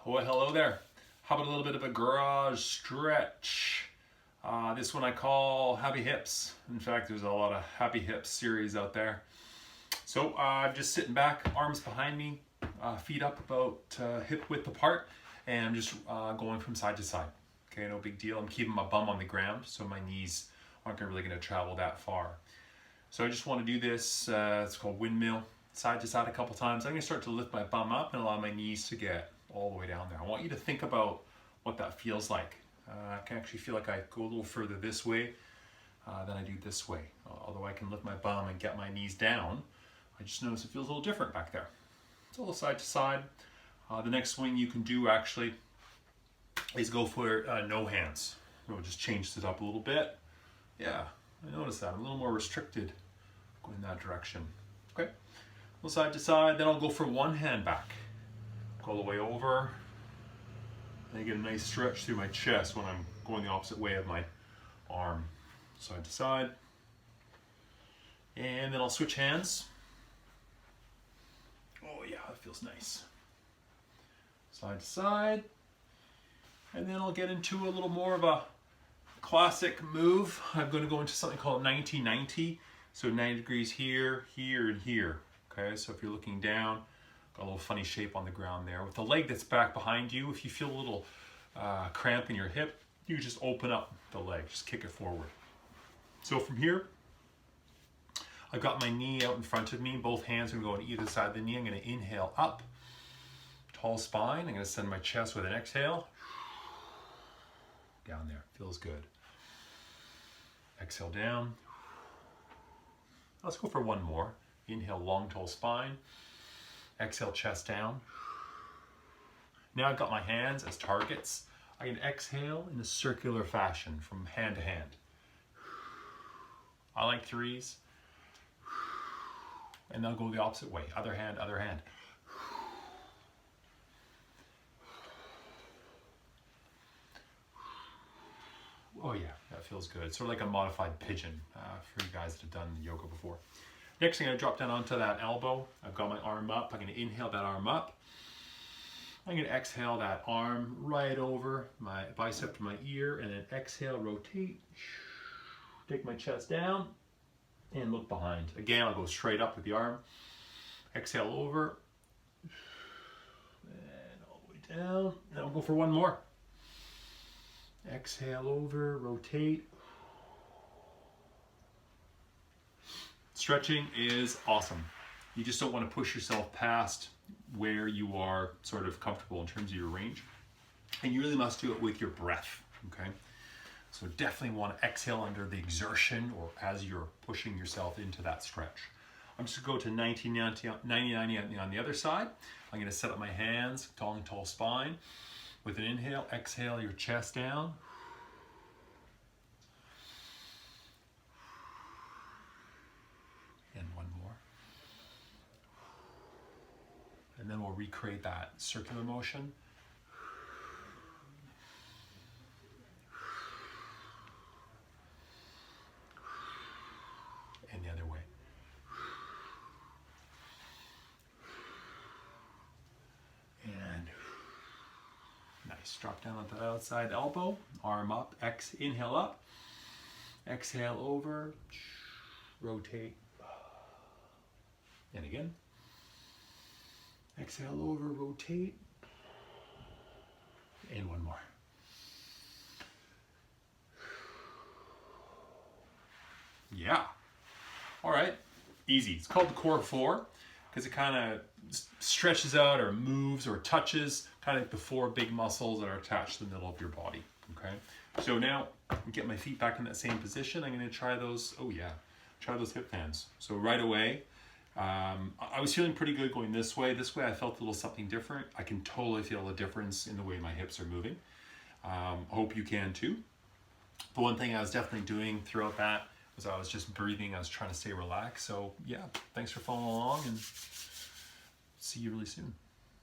Well, hello there. How about a little bit of a garage stretch? This one I call Happy Hips. In fact, there's a lot of Happy Hips series out there. So I'm just sitting back, arms behind me, feet up about hip width apart, and I'm just going from side to side. Okay, no big deal. I'm keeping my bum on the ground, so my knees aren't really going to travel that far. So I just want to do this, it's called Windmill, side to side a couple times. I'm going to start to lift my bum up and allow my knees to get all the way down there. I want you to think about what that feels like. I can actually feel like I go a little further this way than I do this way. Although I can lift my bum and get my knees down, I just notice it feels a little different back there. It's a little side to side. The next swing you can do actually is go for no hands. We'll just change this up a little bit. Yeah, I noticed that. I'm a little more restricted going in that direction. Okay, a little side to side. Then I'll go for one hand back. Go all the way over. And I get a nice stretch through my chest when I'm going the opposite way of my arm. Side to side. And then I'll switch hands. Oh yeah, that feels nice. Side to side. And then I'll get into a little more of a classic move. I'm going to go into something called 90-90. So 90 degrees here, here, and here. Okay, so if you're looking down, got a little funny shape on the ground there. With the leg that's back behind you, if you feel a little cramp in your hip, you just open up the leg, just kick it forward. So from here, I've got my knee out in front of me. Both hands are going to go on either side of the knee. I'm going to inhale up, tall spine. I'm going to send my chest with an exhale. Down there, feels good. Exhale down. Let's go for one more. Inhale, long, tall spine. Exhale, chest down. Now I've got my hands as targets. I can exhale in a circular fashion from hand to hand. I like threes. And then I'll go the opposite way. Other hand, other hand. Oh yeah, that feels good. It's sort of like a modified pigeon for you guys that have done yoga before. Next thing, I'm going to drop down onto that elbow. I've got my arm up. I'm going to inhale that arm up. I'm going to exhale that arm right over my bicep to my ear, and then exhale, rotate. Take my chest down and look behind. Again, I'll go straight up with the arm. Exhale over. And all the way down. Now we'll go for one more. Exhale over, rotate. Stretching is awesome. You just don't want to push yourself past where you are sort of comfortable in terms of your range. And you really must do it with your breath, okay? So definitely want to exhale under the exertion or as you're pushing yourself into that stretch. I'm just going to go to 90-90 on the other side. I'm going to set up my hands, tall and tall spine. With an inhale, exhale your chest down. And one more. And then we'll recreate that circular motion. And the other way. And nice. Drop down onto the outside elbow, arm up, inhale up, exhale over, rotate, and again. Exhale over, rotate, and one more. Yeah. All right. Easy. It's called the core four because it kind of stretches out or moves or touches kind of like the four big muscles that are attached to the middle of your body. Okay. So now get my feet back in that same position. I'm going to try those. Oh yeah. Try those hip fans. So right away, I was feeling pretty good going this way. This way I felt a little something different. I can totally feel a difference in the way my hips are moving. I hope you can too. The one thing I was definitely doing throughout that was I was just breathing. I was trying to stay relaxed. So yeah, thanks for following along and see you really soon.